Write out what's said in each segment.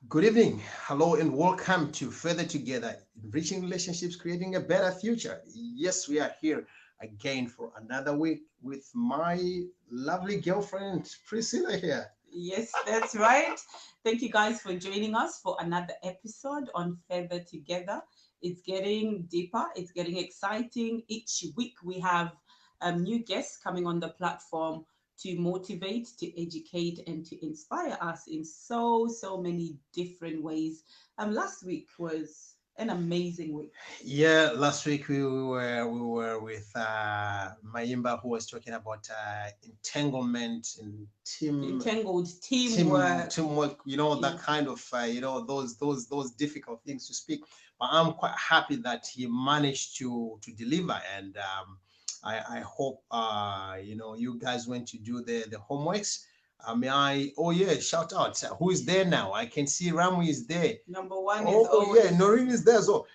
Good evening. Hello and welcome to Further Together, Enriching Relationships, Creating a Better Future. Yes, we are here again for another week with my lovely girlfriend, Priscilla here. Yes, that's right. Thank you guys for joining us for another episode on Feather Together. It's getting deeper, it's getting exciting. Each week we have new guests coming on the platform to motivate, to educate, and to inspire us in so many different ways. Last week was an amazing week. Yeah, last week we were with Mayimba who was talking about entanglement and Entangled teamwork. teamwork, that Yes. kind of those difficult things to speak. But I'm quite happy that he managed to deliver, and I hope you guys went to do the homeworks. May I? Oh yeah, shout out! Who is there now? I can see Ramu is there. Number one is Oh yeah, always. Noreen is there. So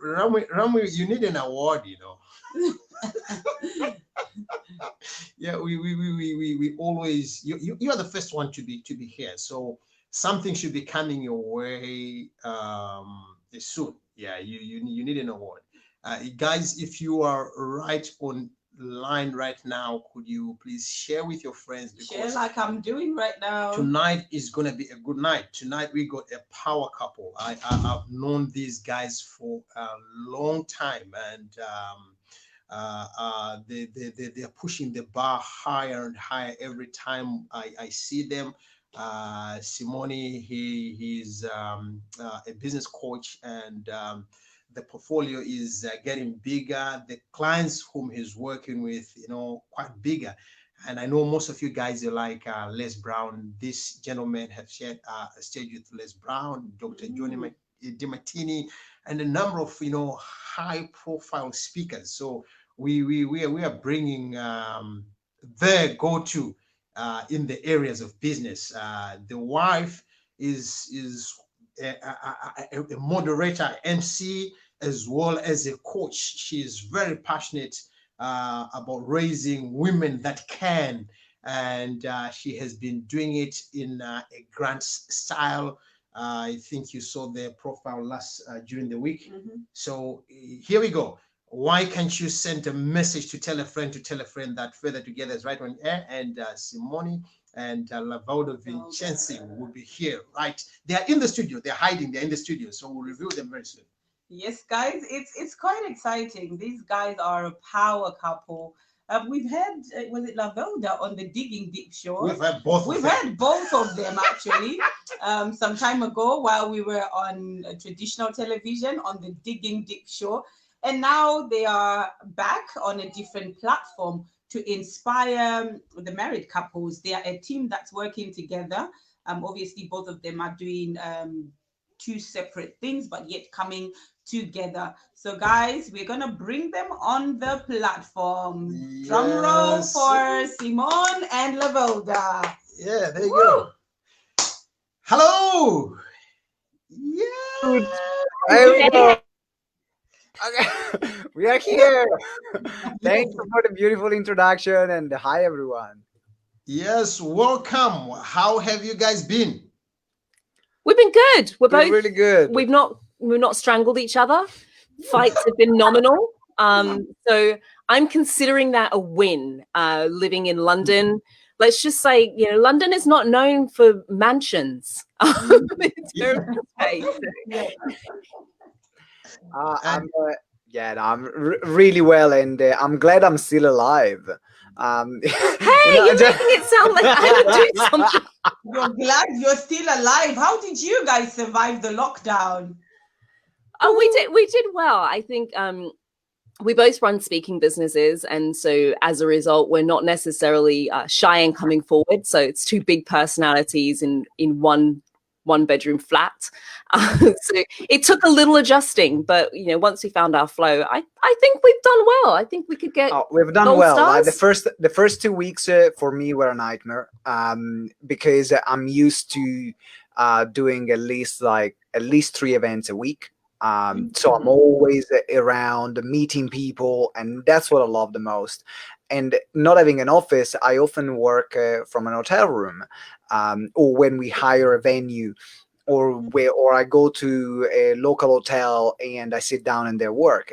Ramu, you need an award. Yeah, we always you are the first one to be here. So something should be coming your way soon. Yeah, you need an award. Guys, if you are right on line right now, could you please share with your friends, Share because like I'm doing right now. tonight is gonna be a good night. Tonight we got a power couple. I've known these guys for a long time, and they're pushing the bar higher and higher every time I see them. Simone, he's a business coach, and the portfolio is getting bigger. The clients whom he's working with, quite bigger. And I know most of you guys are like Les Brown. This gentleman have shared a stage with Les Brown, Dr. Johnny Mm. DiMartini, and a number of high-profile speakers. So we are bringing their go-to in the areas of business. The wife is a moderator, MC, as well as a coach. She is very passionate about raising women that can, and she has been doing it in a grand style. I think you saw their profile last during the week. Mhm. So here we go. Why can't you send a message to tell a friend that Further Together is right on air, and Simone and Lavaldo Well Vincenzi done. will be here, right? They are in the studio. They're hiding. They're in the studio. So we'll review them very soon. Yes, guys, it's quite exciting. These guys are a power couple. We've had was it Lavelda on the Digging Deep Show? We've had both of We've them. had both of them actually some time ago while we were on traditional television on the Digging Deep Show, and now they are back on a different platform to inspire the married couples. They are a team that's working together. Obviously, both of them are doing two separate things, but yet coming together. So, guys, we're gonna bring them on the platform. Drum roll Yes. for Simone and Lavelda. Yeah, there you Woo! go. Hello. Good. Yeah. Everyone. Okay. We are here. Thank you for the beautiful introduction and hi everyone. Yes, welcome. How have you guys been? We've been good. We're Been both. really good. We've not strangled each other. Fights have been nominal. So I'm considering that a win. Living in London, let's just say, London is not known for mansions. It's very space. Yeah. I'm And yeah, no, I'm really well and I'm glad I'm still alive. Hey, you're just- making it sound like I had to do something. You're glad you're still alive. How did you guys survive the lockdown? Oh, we did well. I think we both run speaking businesses, and so as a result, we're not necessarily shy in coming forward. So it's two big personalities in one bedroom flat. So it took a little adjusting, but once we found our flow, I think we've done well. I think we could get we've done gold well. Like stars. the first 2 weeks for me were a nightmare because I'm used to doing at least 3 events a week. So I'm always around meeting people, and that's what I love the most. And not having an office, I often work from an hotel room, or when we hire a venue, or I go to a local hotel and I sit down and there work,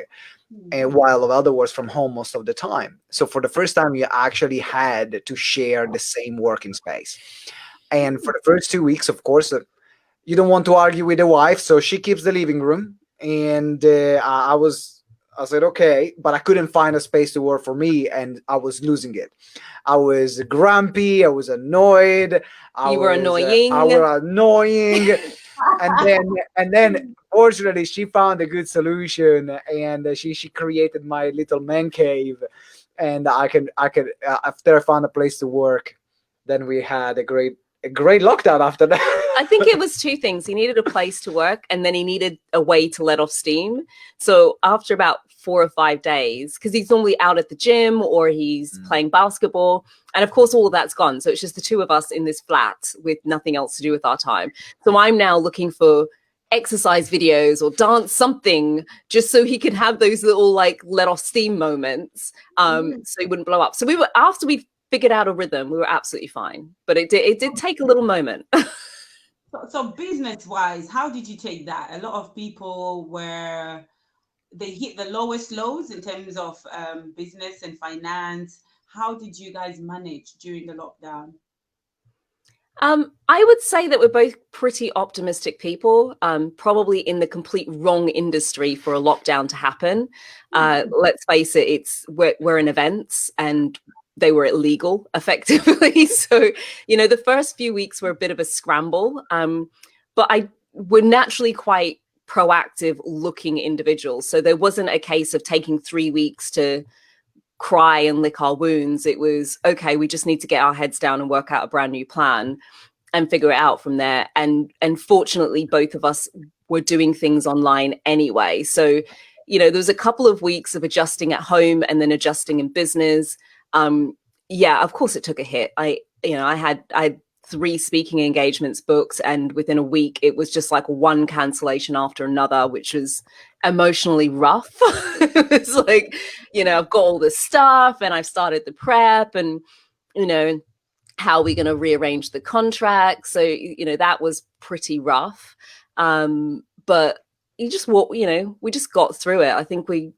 and while the other was from home most of the time. So for the first time, you actually had to share the same working space. And for the first 2 weeks, of course, you don't want to argue with the wife, so she keeps the living room. And I said, okay, but I couldn't find a space to work for me, and I was losing it. I was grumpy. I was annoyed. You were I annoying. was annoying. And then fortunately she found a good solution, and she created my little man cave, and I could after I found a place to work, then we had a great lockdown after that. I think it was two things. He needed a place to work, and then he needed a way to let off steam. So after about 4 or 5 days, because he's normally out at the gym or he's playing basketball, and of course all of that's gone. So it's just the two of us in this flat with nothing else to do with our time. So I'm now looking for exercise videos or dance something just so he could have those little like let off steam moments, so he wouldn't blow up. So we were, after we figured out a rhythm, we were absolutely fine, but it did take a little moment. So business wise, how did you take that? A lot of people they hit the lowest lows in terms of business and finance. How did you guys manage during the lockdown? I would say that we're both pretty optimistic people, probably in the complete wrong industry for a lockdown to happen. Let's face it, we're in events, and they were illegal effectively. So, the first few weeks were a bit of a scramble, but we're naturally quite proactive looking individuals. So there wasn't a case of taking 3 weeks to cry and lick our wounds. It was, okay, we just need to get our heads down and work out a brand new plan and figure it out from there. And fortunately, both of us were doing things online anyway. So, there was a couple of weeks of adjusting at home and then adjusting in business. Yeah, of course it took a hit. I had 3 speaking engagements booked, and within a week it was just like one cancellation after another, which was emotionally rough. It's like, I've got all this stuff and I've started the prep, and how are we going to rearrange the contract? So that was pretty rough, but we just got through it. I think we're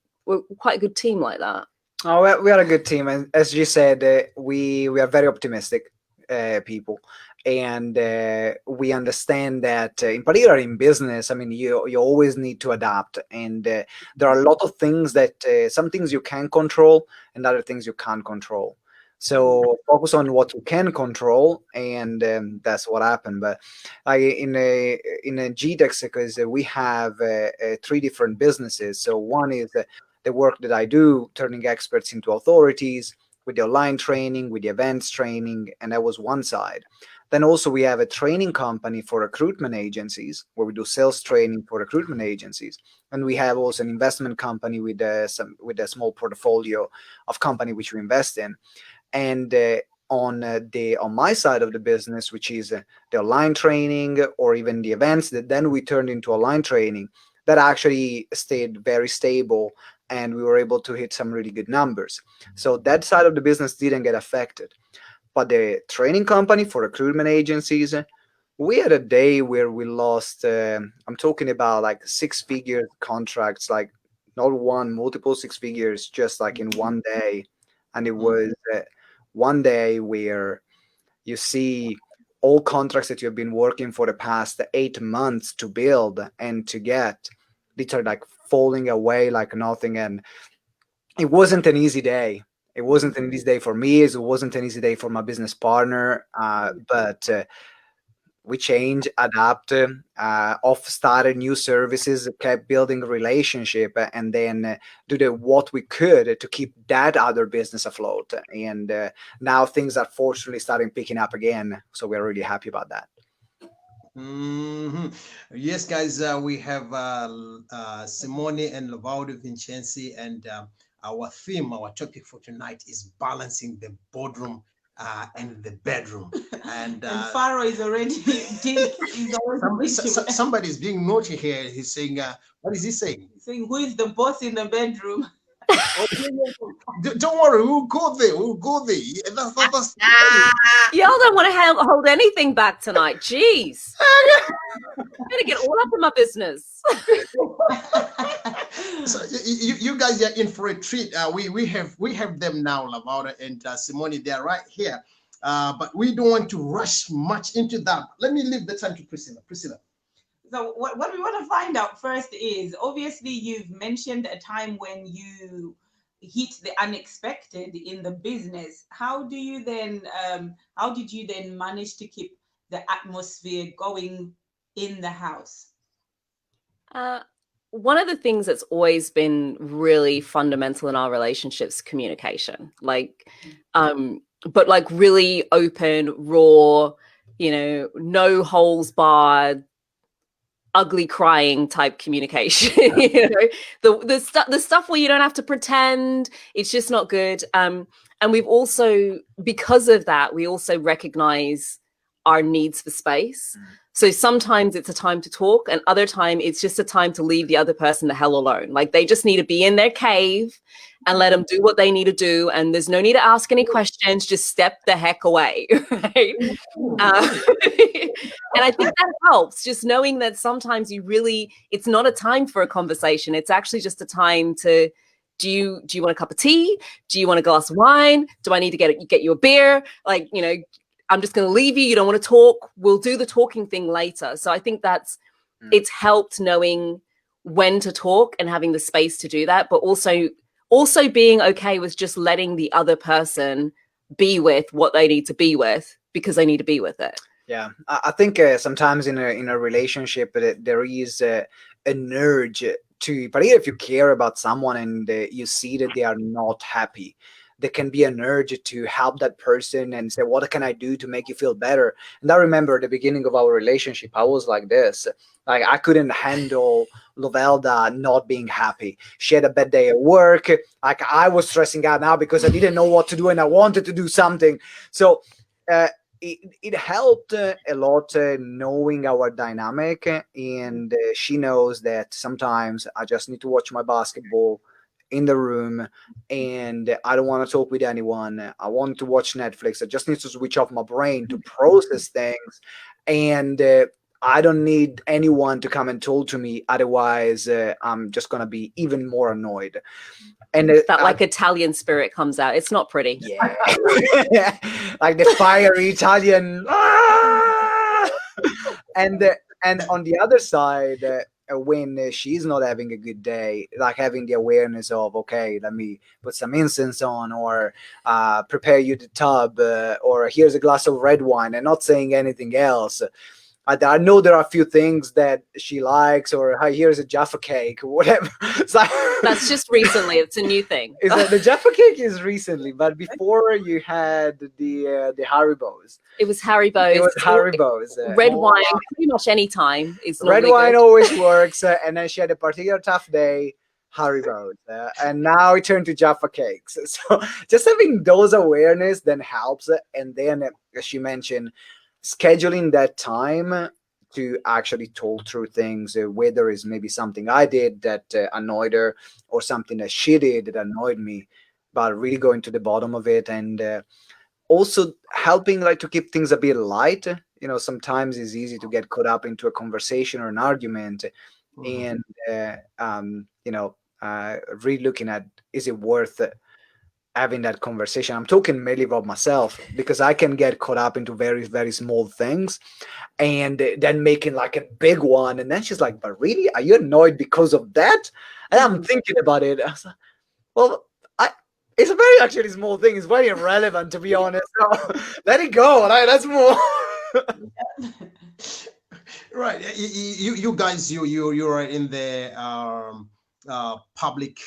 quite a good team like that. Oh, we are a good team, and as you said, we are very optimistic people, and we understand that in particular in business, I mean, you always need to adapt, and there are a lot of things that some things you can control and other things you can't control. So focus on what you can control, and that's what happened. But in a GTEx, because we have 3 different businesses. So one is the work that I do, turning experts into authorities, with the online training, with the events training, and that was one side. Then also we have a training company for recruitment agencies, where we do sales training for recruitment agencies, and we have also an investment company with a small portfolio of company which we invest in. And on my side of the business, which is the online training or even the events that then we turned into online training, that actually stayed very stable, and we were able to hit some really good numbers. So that side of the business didn't get affected. But the training company for recruitment agencies, we had a day where we lost, I'm talking about like 6-figure contracts, like not one, multiple 6 figures, just like in one day. And it was one day where you see all contracts that you've been working for the past 8 months to build and to get, literally like falling away like nothing. And it wasn't an easy day. It wasn't an easy day for me. It wasn't an easy day for my business partner. But we changed, adapt, off started new services, kept building a relationship, and then do what we could to keep that other business afloat. And now things are fortunately starting picking up again. So we're really happy about that. Mhm. Yes, guys, we have Simone and Lavaldo Vincenzi, and our theme, our topic for tonight is balancing the boardroom and the bedroom. And Faro is already somebody's being naughty here. He's saying, what is he saying? Saying, who is the boss in the bedroom? Don't worry, we'll go there. We'll go there. That's Y'all don't want to hold anything back tonight. Jeez. I'm gonna get all up in my business. So you guys are in for a treat. We have them now, Lavauda and Simone. They are right here. But we don't want to rush much into that. Let me leave the time to Priscilla. Priscilla. So what we want to find out first is, obviously you've mentioned a time when you hit the unexpected in the business. How did you then manage to keep the atmosphere going in the house? One of the things that's always been really fundamental in our relationships, communication. But like really open, raw, no holes barred, ugly crying type communication. The stuff where you don't have to pretend. It's just not good. And we've also, because of that, we also recognize our needs for space. So sometimes it's a time to talk, and other time it's just a time to leave the other person the hell alone. Like they just need to be in their cave and let them do what they need to do. And there's no need to ask any questions. Just step the heck away. Right. And I think that helps, just knowing that sometimes it's not a time for a conversation. It's actually just a time to, do you want a cup of tea? Do you want a glass of wine? Do I need to get you a beer? Like, I'm just going to leave you. You don't want to talk. We'll do the talking thing later. So I think it's helped knowing when to talk and having the space to do that, but also being okay with just letting the other person be with what they need to be with, because they need to be with it. Yeah, I think sometimes in a relationship there is an urge to, particularly if you care about someone and you see that they are not happy, there can be an urge to help that person and say, what can I do to make you feel better? And I remember at the beginning of our relationship, I was like this. Like I couldn't handle Lovelda not being happy. She had a bad day at work. Like I was stressing out now because I didn't know what to do and I wanted to do something. So it helped a lot knowing our dynamic, and she knows that sometimes I just need to watch my basketball in the room and I don't want to talk with anyone. I want to watch Netflix. I just need to switch off my brain to process things, and I don't need anyone to come and talk to me, otherwise I'm just gonna be even more annoyed. And that like Italian spirit comes out. It's not pretty. Yeah. Like the fiery Italian. And on the other side, when she's not having a good day, like having the awareness of, okay, let me put some incense on, or prepare you the tub, or here's a glass of red wine, and not saying anything else. I know there are a few things that she likes, or hey, here's a Jaffa cake or whatever. So, that's just recently. It's a new thing. Is that the Jaffa cake is recently, but before you had the Haribos. It was Haribos. It was Haribos. Red wine, pretty much any time. Red wine good. Always works. And then she had a particular tough day. Haribos, and now it turned to Jaffa cakes. So just having those awareness then helps. And then, as she mentioned, scheduling that time to actually talk through things, whether it's maybe something I did that annoyed her or something that she did that annoyed me, but really going to the bottom of it, and also helping like to keep things a bit light. Sometimes it's easy to get caught up into a conversation or an argument, and really looking at, is it worth having that conversation? I'm talking mainly about myself, because I can get caught up into very, very small things and then making like a big one. And then she's like, but really, are you annoyed because of that? And I'm thinking about it. I was like, well, it's a very actually small thing. It's very irrelevant, to be honest. So let it go. Right? That's more. Right. You guys, you're in the public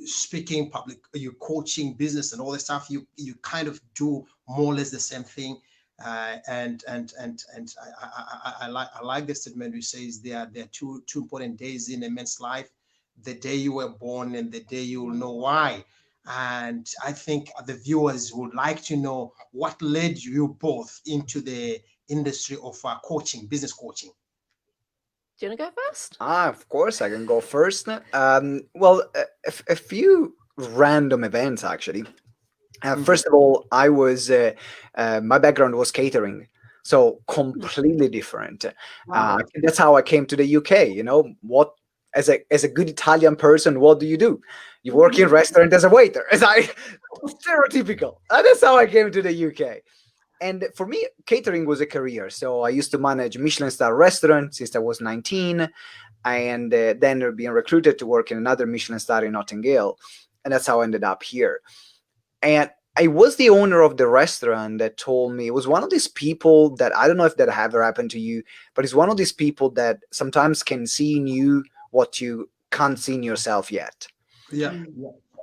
speaking, public, you coaching, business, and all this stuff. You kind of do more or less the same thing. And I like the statement which says there are two important days in a man's life: the day you were born and the day you will know why. And I think the viewers would like to know what led you both into the industry of coaching, business coaching. Do you want to go first? Of course, I can go first. Well, a few random events actually. First of all, I was my background was catering, so completely different. Wow. That's how I came to the UK. You know what? As a good Italian person, what do? You work in restaurant as a waiter. It's like stereotypical. That's how I came to the UK. And for me, catering was a career. So I used to manage Michelin star restaurant since I was 19, and then being recruited to work in another Michelin star in Notting Hill, and that's how I ended up here. And I was the owner of the restaurant that told me, it was one of these people that, I don't know if that ever happened to you, but it's one of these people that sometimes can see in you what you can't see in yourself yet. Yeah.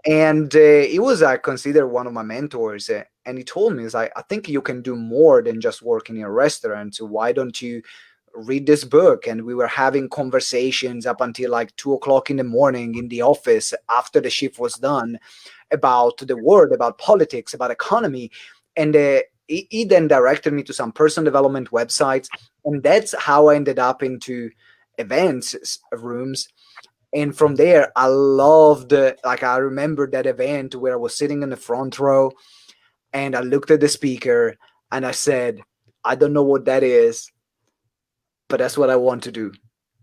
And he was considered one of my mentors, and he told me, "Is I think you can do more than just working in a restaurant. So why don't you read this book?" And we were having conversations up until like 2 o'clock in the morning in the office after the shift was done about the world, about politics, about economy. And he then directed me to some personal development websites, and that's how I ended up into events rooms. And from there, I loved, like, I remember that event where I was sitting in the front row and I looked at the speaker and I said, I don't know what that is, but that's what I want to do.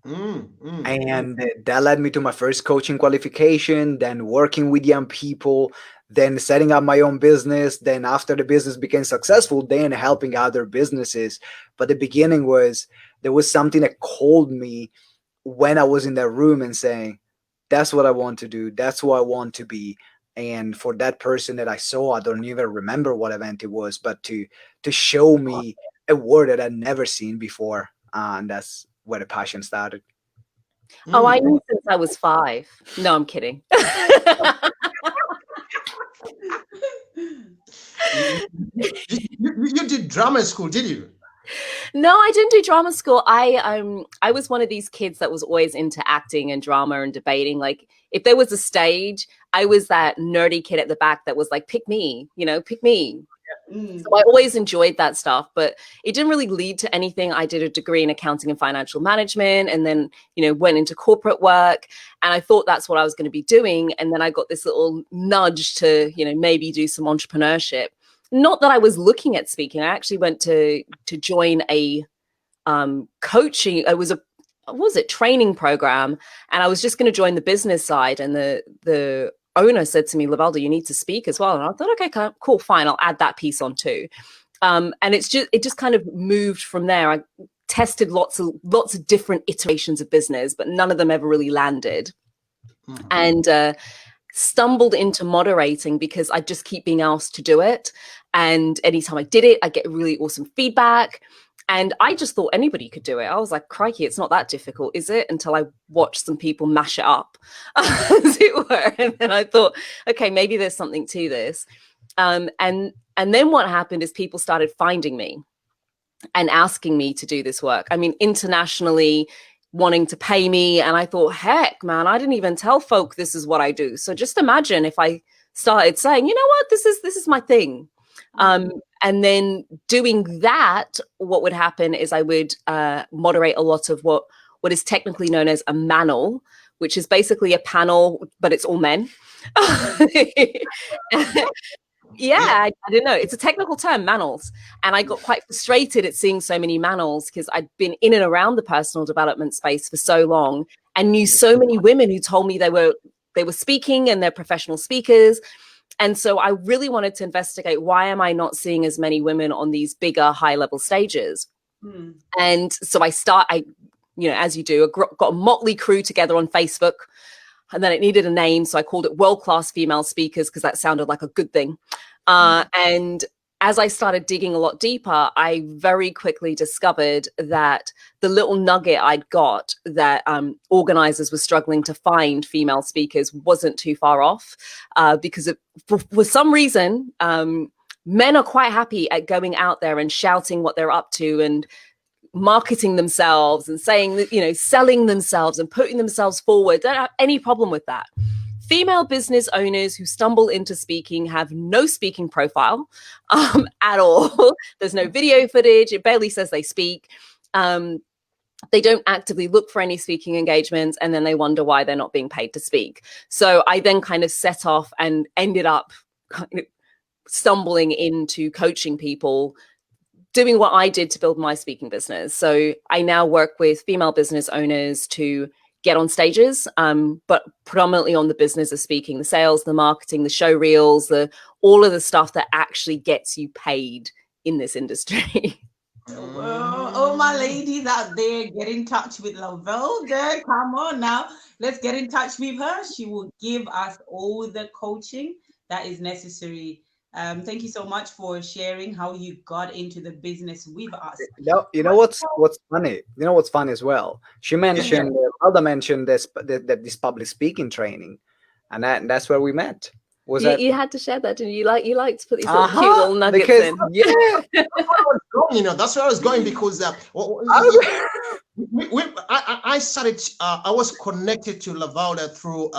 And that led me to my first coaching qualification, then working with young people, then setting up my own business. Then after the business became successful, then helping other businesses. But the beginning was, there was something that called me when I was in that room and saying, that's what I want to do. That's who I want to be. And for that person that I saw, I don't even remember what event it was, but to show me a word that I'd never seen before. And that's where the passion started. Oh, I knew since I was 5. No, I'm kidding. You did drama school, did you? No, I didn't do drama school. I was one of these kids that was always into acting and drama and debating. Like, if there was a stage, I was that nerdy kid at the back that was like, pick me, pick me. So I always enjoyed that stuff, but it didn't really lead to anything. I did a degree in accounting and financial management, and then, went into corporate work, and I thought that's what I was going to be doing. And then I got this little nudge to, maybe do some entrepreneurship. Not that I was looking at speaking. I actually went to join a coaching. It was training program, and I was just going to join the business side. And the owner said to me, Lavelda, you need to speak as well. And I thought, okay, cool, fine, I'll add that piece on too. And it just kind of moved from there. I tested lots of different iterations of business, but none of them ever really landed. And stumbled into moderating because I just keep being asked to do it. And anytime I did it, I get really awesome feedback. And I just thought anybody could do it. I was like, crikey, it's not that difficult, is it? Until I watched some people mash it up, as it were. And then I thought, okay, maybe there's something to this. And then what happened is people started finding me and asking me to do this work. I mean, internationally, wanting to pay me. And I thought, heck, man, I didn't even tell folk this is what I do. So just imagine if I started saying, you know what, this is my thing. And then doing that, what would happen is I would moderate a lot of what is technically known as a manel, which is basically a panel, but it's all men. Yeah, I don't know. It's a technical term, manels. And I got quite frustrated at seeing so many manels because I'd been in and around the personal development space for so long and knew so many women who told me they were speaking and they're professional speakers. And so I really wanted to investigate, why am I not seeing as many women on these bigger, high-level stages? And so I as you do, got a motley crew together on Facebook. And then it needed a name, so I called it World-Class Female Speakers because that sounded like a good thing. And as I started digging a lot deeper, I very quickly discovered that the little nugget I'd got that organizers were struggling to find female speakers wasn't too far off, because for some reason, men are quite happy at going out there and shouting what they're up to and marketing themselves and saying that, selling themselves and putting themselves forward. Don't have any problem with that. Female business owners who stumble into speaking have no speaking profile at all. There's no video footage. It barely says they speak. they don't actively look for any speaking engagements, and then they wonder why they're not being paid to speak. So I then kind of set off and ended up kind of stumbling into coaching people, doing what I did to build my speaking business. So I now work with female business owners to get on stages, but predominantly on the business of speaking, the sales, the marketing, the show reels, all of the stuff that actually gets you paid in this industry. Well, oh, my ladies out there, get in touch with Lavelda. Come on now. Let's get in touch with her. She will give us all the coaching that is necessary. Thank you so much for sharing how you got into the business with us. You know what's funny? You know what's funny as well? She mentioned, Alda mentioned this public speaking training, and that's where we met. Was that You had to share that, didn't you? You like to put these little cute little nuggets because, in. Yeah, that's where I was going because I started. I was connected to Lavalda through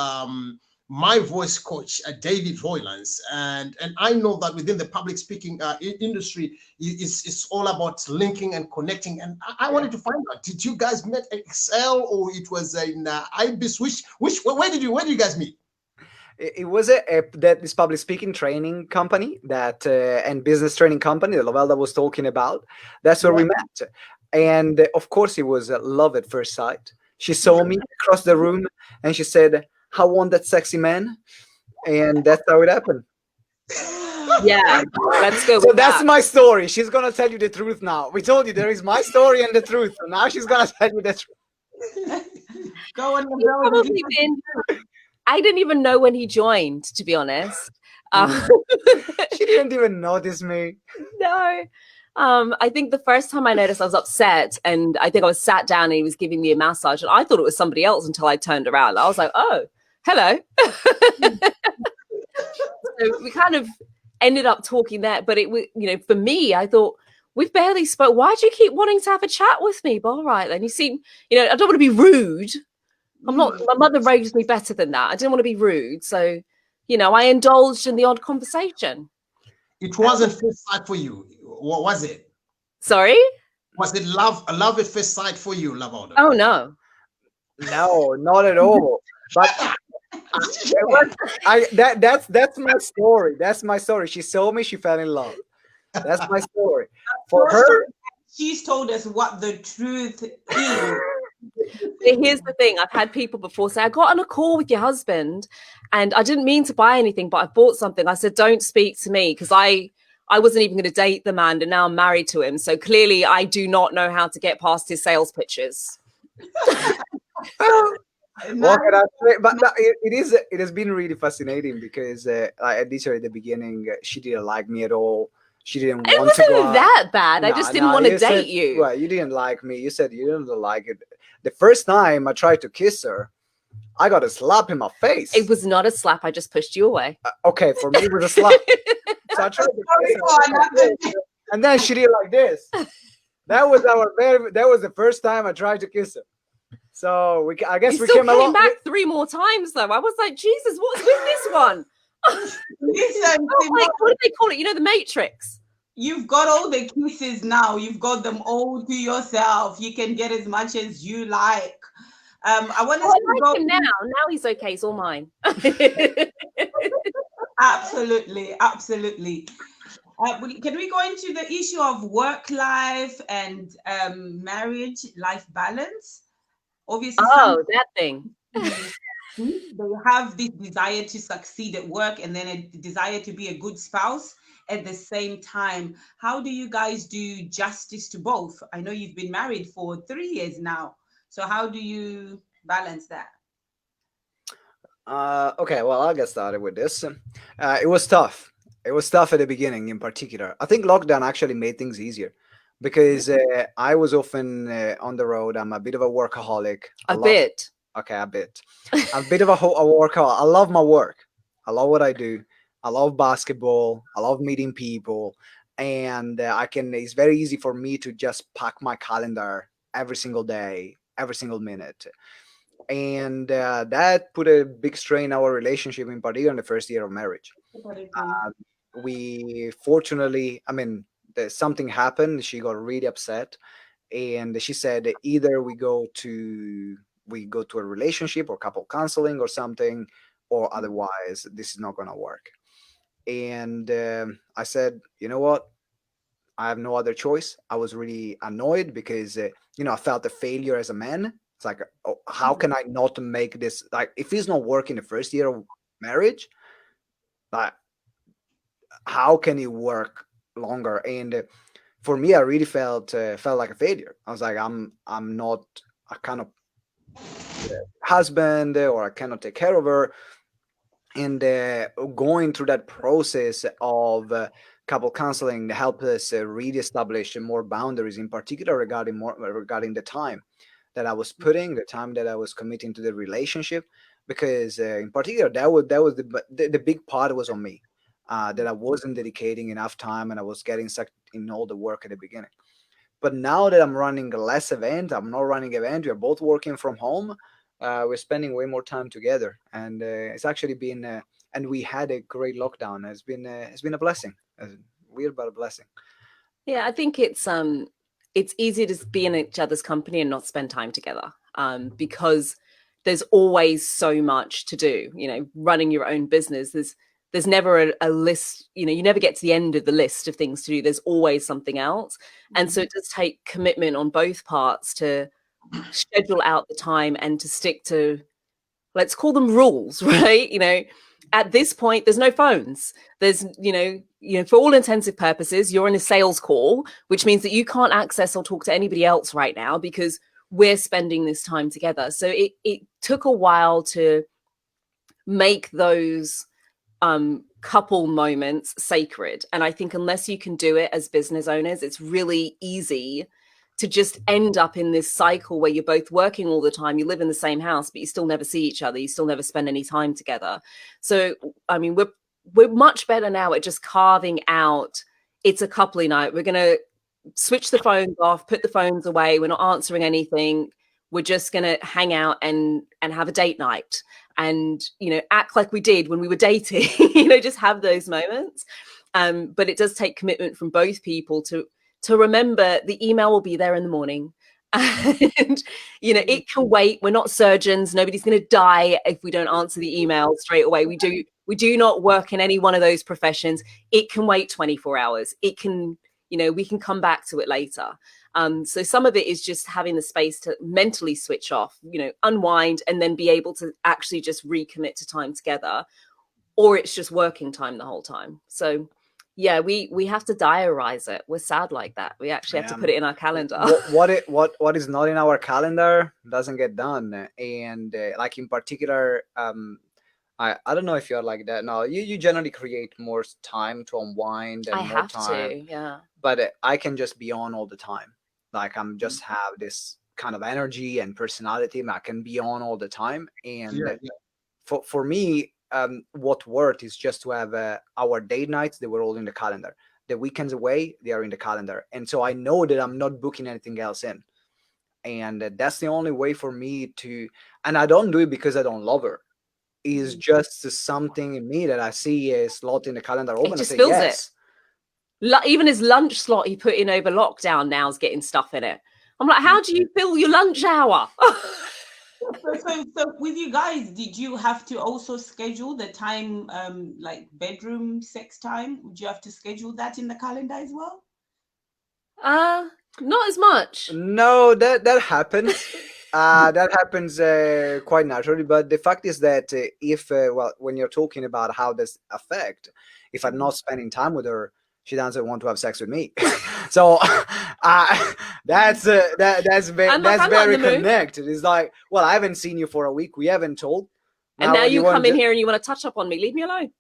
my voice coach, David Roylance, and I know that within the public speaking industry, it's all about linking and connecting. And I wanted to find out: did you guys meet at Excel, or it was in IBIS? Where did you guys meet? it was this public speaking training company that and business training company that Lavelda was talking about. That's where we met, and of course it was love at first sight. She saw me across the room and she said, "How want that sexy man?" And that's how it happened. Yeah, let's go. So that's my story. She's gonna tell you the truth now. We told you there is my story and the truth. So now she's gonna tell you the truth. Go on, Probably been. I didn't even know when he joined, to be honest. She didn't even notice me. No. I think the first time I noticed, I was upset, and I think I was sat down and he was giving me a massage, and I thought it was somebody else until I turned around. I was like, "Oh, hello." So we kind of ended up talking there, but it was, for me, I thought, we've barely spoke. Why do you keep wanting to have a chat with me? But all right, then. You seem, I don't want to be rude. I'm not. My mother raised me better than that. I didn't want to be rude, so I indulged in the odd conversation. It wasn't first sight for you. What was it? Sorry? Was it love at first sight for you, Lavalda? Oh no, not at all. But that's my story. That's my story. She saw me. She fell in love. That's my story. For her, she's told us what the truth is. Here's the thing. I've had people before say, "I got on a call with your husband and I didn't mean to buy anything, but I bought something." I said, "Don't speak to me," because I wasn't even going to date the man, and now I'm married to him. So clearly I do not know how to get past his sales pitches. What can I say? But it has been really fascinating because I did say at the beginning, she didn't like me at all. She didn't want to go out. It wasn't that bad. I just didn't want to date you. Well, you didn't like me. You said you didn't like it. The first time I tried to kiss her, I got a slap in my face. It was not a slap. I just pushed you away. Okay, for me it was a slap. So I tried to kiss her, and then she did like this. That was the first time I tried to kiss her. So I guess we came along. Back 3 more times though. I was like, Jesus, what's with this one? Like, what do they call it? The Matrix. You've got all the kisses now. You've got them all to yourself. You can get as much as you like. I want to go him now. Now he's okay. It's all mine. Absolutely. Can we go into the issue of work life and marriage life balance? Obviously, that thing. They have this desire to succeed at work and then a desire to be a good spouse at the same time. How do you guys do justice to both? I know you've been married for 3 years now. So how do you balance that? Okay, well, I'll get started with this. It was tough. It was tough at the beginning in particular. I think lockdown actually made things easier because I was often on the road. I'm a bit of a workaholic. A bit. I'm a bit of a workaholic. I love my work. I love what I do. I love basketball. I love meeting people. And it's very easy for me to just pack my calendar every single day, every single minute. And that put a big strain on our relationship, in particular in the first year of marriage. We fortunately, something happened. She got really upset, And she said either we go to a relationship or couple counseling or something, or otherwise this is not going to work. And I said, you know what, I have no other choice. I was really annoyed because I felt a failure as a man. It's like, oh, how can I not make this, like, if it's not working the first year of marriage, like, how can it work longer? And for me, I really felt like a failure. I was like, I'm not a kind of husband, or I cannot take care of her. And going through that process of couple counseling helped us really establish more boundaries, in particular regarding the time that I was putting, the time that I was committing to the relationship, because in particular that was the big part was on me, that I wasn't dedicating enough time, and I was getting sucked in all the work at the beginning. But now that I'm running less event, I'm not running event. We're both working from home. We're spending way more time together, and it's actually been. And we had a great lockdown. It's been a blessing. Weird, but a blessing. Yeah, I think it's easy to be in each other's company and not spend time together, because there's always so much to do. Running your own business, there's never a list. You never get to the end of the list of things to do. There's always something else, and so it does take commitment on both parts to schedule out the time and to stick to, let's call them rules, right? At this point, there's no phones. There's, for all intensive purposes, you're in a sales call, which means that you can't access or talk to anybody else right now because we're spending this time together. So it took a while to make those couple moments sacred. And I think unless you can do it as business owners, it's really easy to just end up in this cycle where you're both working all the time. You live in the same house, but you still never see each other. You still never spend any time together. So, I mean, we're much better now at just carving out, it's a coupley night. We're going to switch the phones off, put the phones away. We're not answering anything. We're just going to hang out and have a date night and, act like we did when we were dating, just have those moments. But it does take commitment from both people to remember the email will be there in the morning. And, it can wait. We're not surgeons. Nobody's going to die if we don't answer the email straight away. We do not work in any one of those professions. It can wait 24 hours. It can, we can come back to it later. So some of it is just having the space to mentally switch off, unwind, and then be able to actually just recommit to time together, or it's just working time the whole time. So yeah, we have to diarize it. We're sad like that. We actually have to put it in our calendar. What is not in our calendar doesn't get done. And like in particular, I don't know if you're like that. No, you generally create more time to unwind and I more have time. to, yeah. But I can just be on all the time. Like I'm just have this kind of energy and personality. I can be on all the time. And for me, what worked is just to have our date nights. They were all in the calendar. The weekends away, they are in the calendar. And so I know that I'm not booking anything else in. And that's the only way for me to, and I don't do it because I don't love her. Is just something in me that I see a slot in the calendar open and say yes. Even his lunch slot he put in over lockdown now is getting stuff in it. I'm like, how do you fill your lunch hour? So with you guys, did you have to also schedule the time, like bedroom sex time? Would you have to schedule that in the calendar as well? Not as much. No, that happens. That happens quite naturally. But the fact is that if when you're talking about how this affect, if I'm not spending time with her, she doesn't want to have sex with me. So that's very connected. It's like, well, I haven't seen you for a week. We haven't told. And now you come in here and you want to touch up on me. Leave me alone.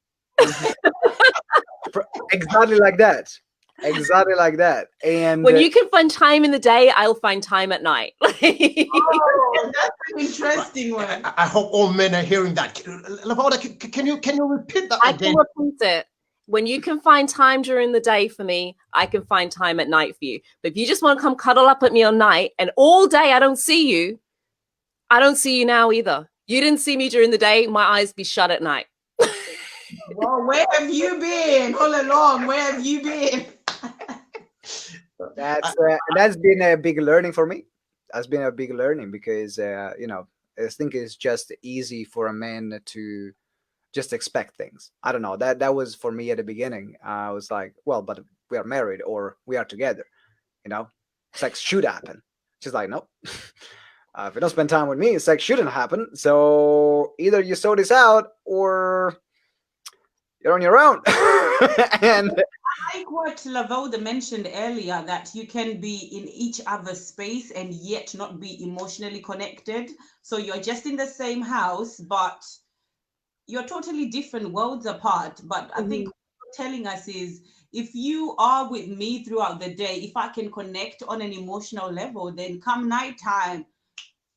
Exactly like that. Exactly like that. And when you can find time in the day, I'll find time at night. Oh, that's an interesting one. I hope all men are hearing that. Lavauda, can you repeat that again? I can repeat it. When you can find time during the day for me, I can find time at night for you. But if you just want to come cuddle up at me on night and all day I don't see you now either. You didn't see me during the day, my eyes be shut at night. Well, where have you been all along? Where have you been? That's been a big learning for me. That's been a big learning because I think it's just easy for a man to just expect things. I don't know. That was for me at the beginning. I was like, well, but we are married or we are together. Sex should happen. She's like, nope. If you don't spend time with me, sex shouldn't happen. So either you sort this out or you're on your own. And like what Lavalda mentioned earlier, that you can be in each other's space and yet not be emotionally connected. So you're just in the same house, but you're totally different worlds apart. But I think what you're telling us is, if you are with me throughout the day, if I can connect on an emotional level, then come nighttime,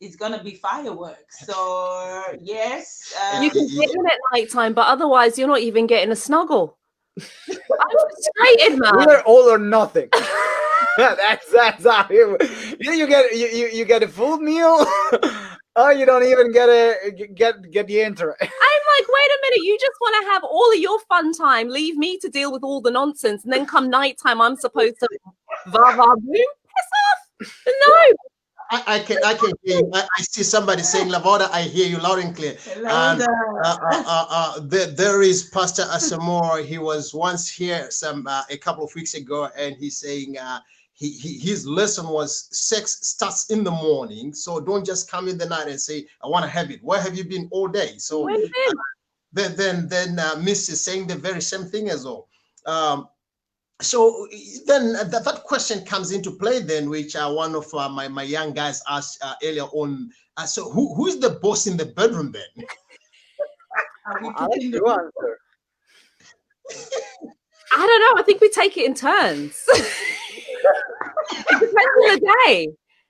it's gonna be fireworks. So yes, you can get in at nighttime, but otherwise you're not even getting a snuggle. I'm frustrated, man. Either all or nothing. that's how you get a full meal. Oh, you don't even get the intro. I'm like, wait a minute, you just want to have all of your fun time, leave me to deal with all the nonsense, and then come nighttime I'm supposed to boom, piss off. No. I can hear you. I see somebody saying, Lavalda, I hear you loud and clear. And there is Pastor Asamoah. He was once here a couple of weeks ago, and he's saying his lesson was sex starts in the morning. So don't just come in the night and say, I want to have it. Where have you been all day? So then Miss is saying the very same thing as well. So then that question comes into play then, which one of my young guys asked earlier on. So who is the boss in the bedroom then? I like to answer. I don't know. I think we take it in turns. It depends on the day.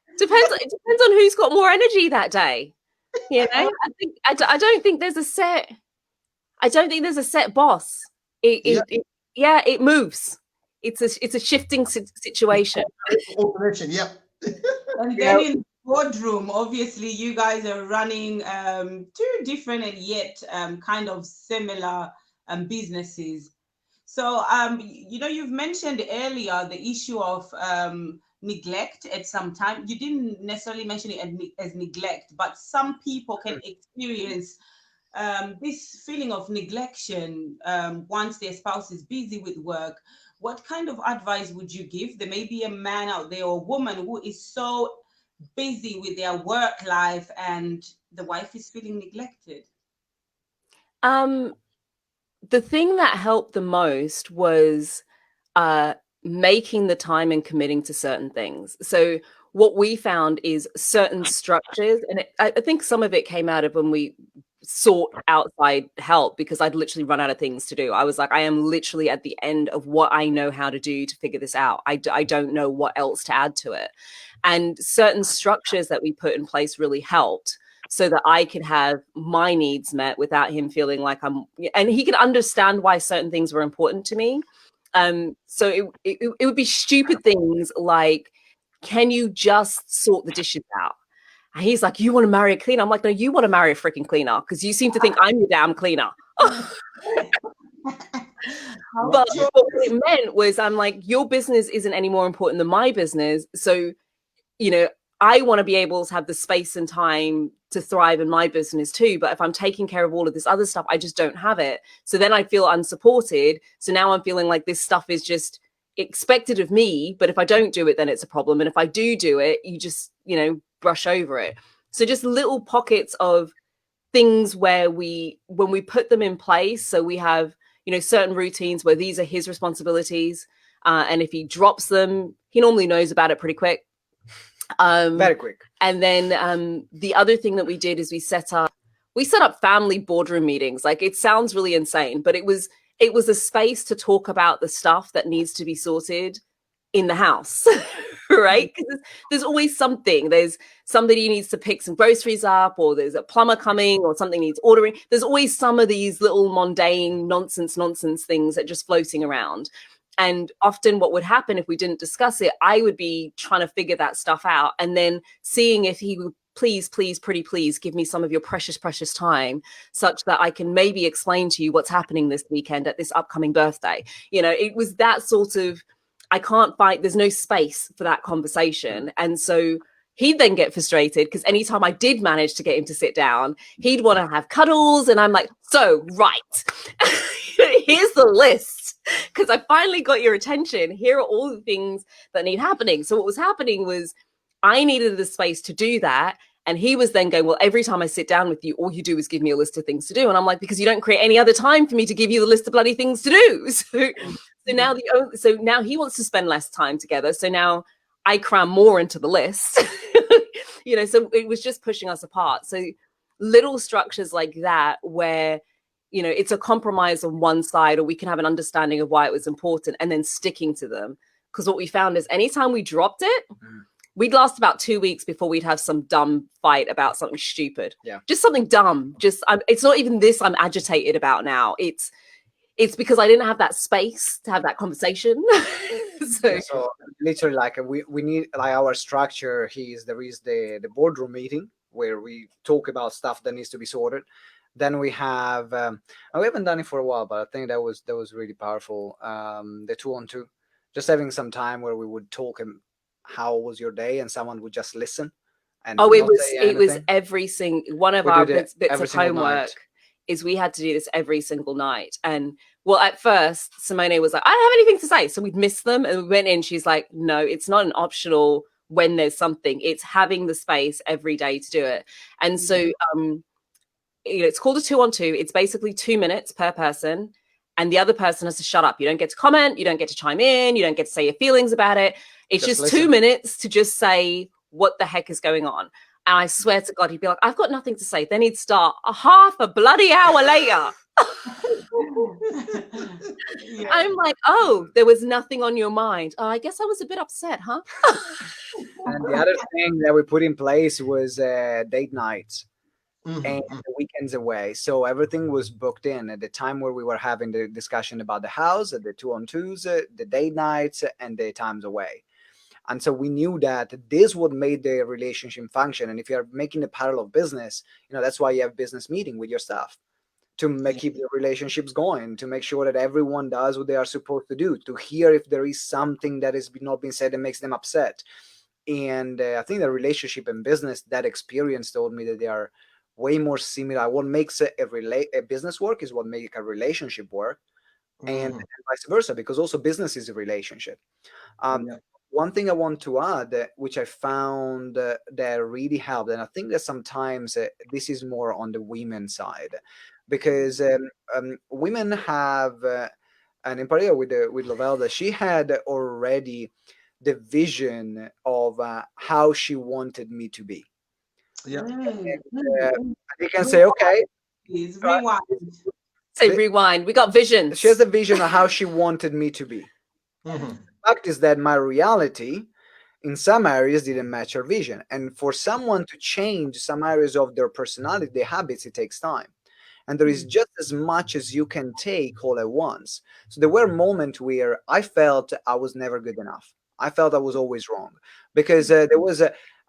It depends on who's got more energy that day. I don't think there's a set. I don't think there's a set boss. It moves. It's a shifting situation. Yep. And then in the boardroom, obviously, you guys are running two different and yet kind of similar businesses. So, you've mentioned earlier the issue of neglect at some time. You didn't necessarily mention it as neglect, but some people can experience this feeling of neglection once their spouse is busy with work. What kind of advice would you give? There may be a man out there or a woman who is so busy with their work life and the wife is feeling neglected. The thing that helped the most was making the time and committing to certain things. So what we found is certain structures, and I think some of it came out of when we sought outside help, because I'd literally run out of things to do. I was like, I am literally at the end of what I know how to do to figure this out. I don't know what else to add to it. And certain structures that we put in place really helped, so that I could have my needs met without him feeling like and he could understand why certain things were important to me. So it would be stupid things like, can you just sort the dishes out? And he's like, you want to marry a cleaner? I'm like, no, you want to marry a freaking cleaner, because you seem to think I'm your damn cleaner. But what it meant was, I'm like, your business isn't any more important than my business. So, I want to be able to have the space and time to thrive in my business too. But if I'm taking care of all of this other stuff, I just don't have it. So then I feel unsupported. So now I'm feeling like this stuff is just expected of me. But if I don't do it, then it's a problem. And if I do it, you just, brush over it. So just little pockets of things where when we put them in place, so we have, certain routines where these are his responsibilities. And if he drops them, he normally knows about it pretty quick. Very quick. And then the other thing that we did is we set up family boardroom meetings. Like, it sounds really insane, but it was a space to talk about the stuff that needs to be sorted in the house. Right? Because there's always something. There's somebody who needs to pick some groceries up, or there's a plumber coming, or something needs ordering. There's always some of these little mundane nonsense things that are just floating around. And often what would happen if we didn't discuss it, I would be trying to figure that stuff out, and then seeing if he would pretty please give me some of your precious time, such that I can maybe explain to you what's happening this weekend at this upcoming birthday. It was that sort of I can't find, there's no space for that conversation. And so he'd then get frustrated because anytime I did manage to get him to sit down, he'd want to have cuddles. And I'm like, so, right, here's the list because I finally got your attention. Here are all the things that need happening. So what was happening was I needed the space to do that. And he was then going, well, every time I sit down with you, all you do is give me a list of things to do. And I'm like, because you don't create any other time for me to give you the list of bloody things to do. So now he wants to spend less time together. So now I cram more into the list, so it was just pushing us apart. So little structures like that, where, it's a compromise on one side, or we can have an understanding of why it was important and then sticking to them. Because what we found is anytime we dropped it, we'd last about 2 weeks before we'd have some dumb fight about something stupid. Yeah. Just something dumb. It's not even this I'm agitated about now. It's because I didn't have that space to have that conversation. So literally, like we need, like, our structure. There is the boardroom meeting where we talk about stuff that needs to be sorted. Then we have, and we haven't done it for a while, but I think that was really powerful. The 2-on-2, just having some time where we would talk and how was your day, and someone would just listen. And it was every single one of our bits of homework is we had to do this every single night. And well, at first Simone was like, I don't have anything to say, so we'd miss them, and we went in, she's like, no, it's not an optional when there's something, it's having the space every day to do it. And so it's called a 2-on-2. It's basically 2 minutes per person, and the other person has to shut up. You don't get to comment, you don't get to chime in, you don't get to say your feelings about it. It's just 2 minutes to just say what the heck is going on. And I swear to God, he'd be like, I've got nothing to say. Then he'd start a half a bloody hour later. I'm like, oh, there was nothing on your mind. Oh, I guess I was a bit upset, huh? And the other thing that we put in place was date nights and the weekends away. So everything was booked in at the time where we were having the discussion about the house, the 2-on-2s, the date nights, and the times away. And so we knew that this would make the relationship function. And if you're making a parallel business, that's why you have business meeting with your staff, to keep the relationships going, to make sure that everyone does what they are supposed to do, to hear if there is something that is not being said that makes them upset. And I think the relationship and business, that experience told me that they are way more similar. What makes a business work is what makes a relationship work, and vice versa, because also business is a relationship. One thing I want to add, which I found that really helped, and I think that sometimes this is more on the women's side, because women have, and in particular with Lovelda, she had already the vision of how she wanted me to be. Yeah. And, you can say, okay, rewind. Say rewind. We got visions. She has a vision of how she wanted me to be. The fact is that my reality in some areas didn't match her vision. And for someone to change some areas of their personality, their habits, it takes time. And there is just as much as you can take all at once. So there were moments where I felt I was never good enough. I felt I was always wrong, because there was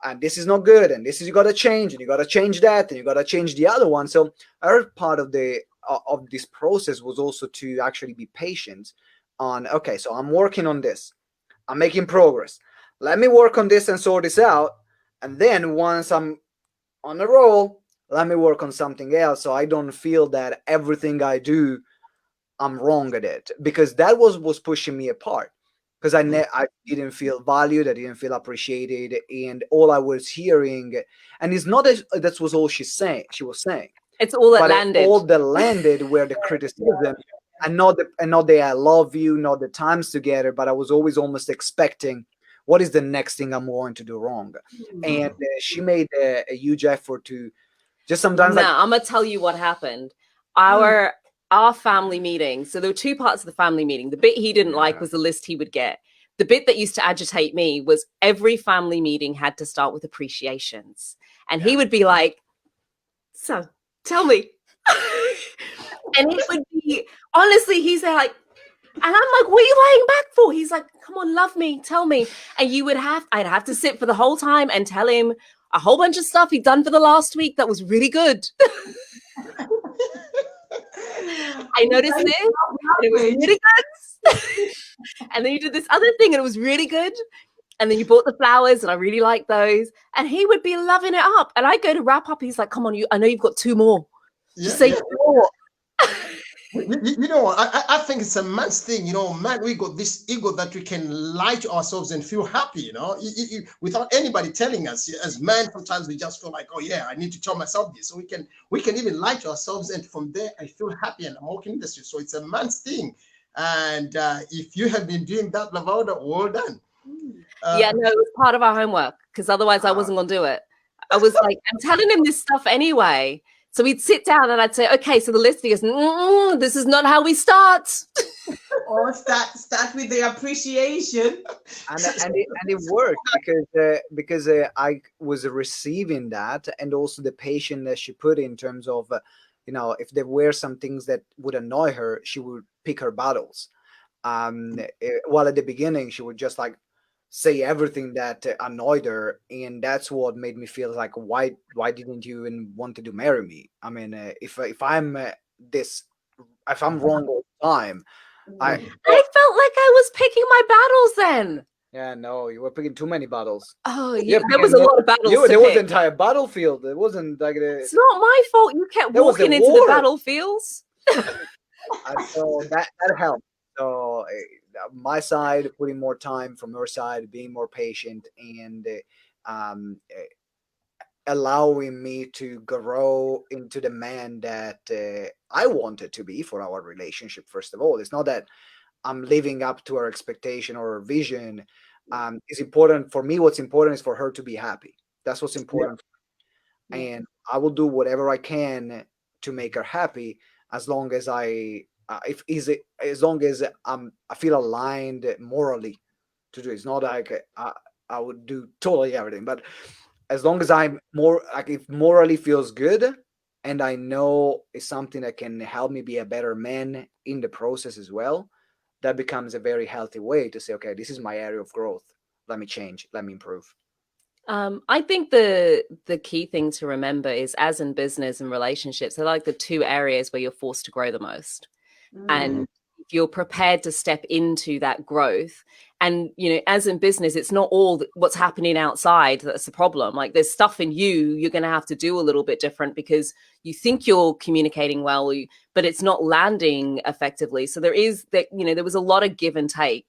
and this is not good, and this is, you got to change, and you got to change that, and you got to change the other one. So our part of this process was also to actually be patient on, okay, so I'm working on this, I'm making progress, let me work on this and sort this out, and then once I'm on a roll, let me work on something else, so I don't feel that everything I do, I'm wrong at it, because that was pushing me apart, because I didn't feel valued, I didn't feel appreciated, and all I was hearing, and it's not that was all she was saying. It's all that landed. All that landed were the criticism, and not the I love you, not the times together, but I was always almost expecting, what is the next thing I'm going to do wrong? And she made a huge effort to just sometimes. Now, I'm gonna tell you what happened. Our family meeting. So there were two parts of the family meeting. The bit he didn't like was the list he would get. The bit that used to agitate me was every family meeting had to start with appreciations, and he would be like, "So, tell me." And it would be, honestly, he's like, and I'm like, what are you lying back for? He's like, come on, love me, tell me. And I'd have to sit for the whole time and tell him a whole bunch of stuff he'd done for the last week that was really good. I noticed this, and it was really good. And then you did this other thing and it was really good. And then you bought the flowers and I really liked those. And he would be loving it up. And I go to wrap up. He's like, come on, I know you've got 2 more. Just say 2 more. You know, I think it's a man's thing. You know, man, we got this ego that we can lie to ourselves and feel happy. You know, without anybody telling us. As men, sometimes we just feel like, oh yeah, I need to tell myself this. So we can even lie to ourselves, and from there, I feel happy and I'm walking in the street. So it's a man's thing. And if you have been doing that, Lavalda, well done. Yeah, no, it was part of our homework because otherwise I wasn't going to do it. I was like, I'm telling him this stuff anyway. So we'd sit down and I'd say, okay, so the list, he goes, this is not how we start. Or start with the appreciation. And it worked because I was receiving that, and also the patience that she put in terms of, if there were some things that would annoy her, she would pick her battles. While at the beginning, she would just like say everything that annoyed her, and that's what made me feel like, why didn't you even want to marry me? I mean, if I'm if I'm wrong all the time, I felt like I was picking my battles then. Yeah, no, you were picking too many battles. Oh, yeah, there was a lot of battles. There was an entire battlefield. It wasn't like it's not my fault. You kept walking into the battlefields. So that helped. So my side, putting more time from her side, being more patient, and allowing me to grow into the man that I wanted to be for our relationship. First of all, it's not that I'm living up to her expectation or her vision. It's important for me. What's important is for her to be happy. That's what's important. Yeah. And I will do whatever I can to make her happy, as long as I feel aligned morally to do it. It's not like I would do totally everything, but as long as I'm more like, if morally feels good and I know it's something that can help me be a better man in the process as well, that becomes a very healthy way to say, okay, this is my area of growth. Let me change. Let me improve. I think the key thing to remember is, as in business and relationships, they're like the 2 areas where you're forced to grow the most. And if you're prepared to step into that growth, and as in business, it's not all what's happening outside that's the problem. Like, there's stuff in you're going to have to do a little bit different because you think you're communicating well, but it's not landing effectively. So there is that, there was a lot of give and take.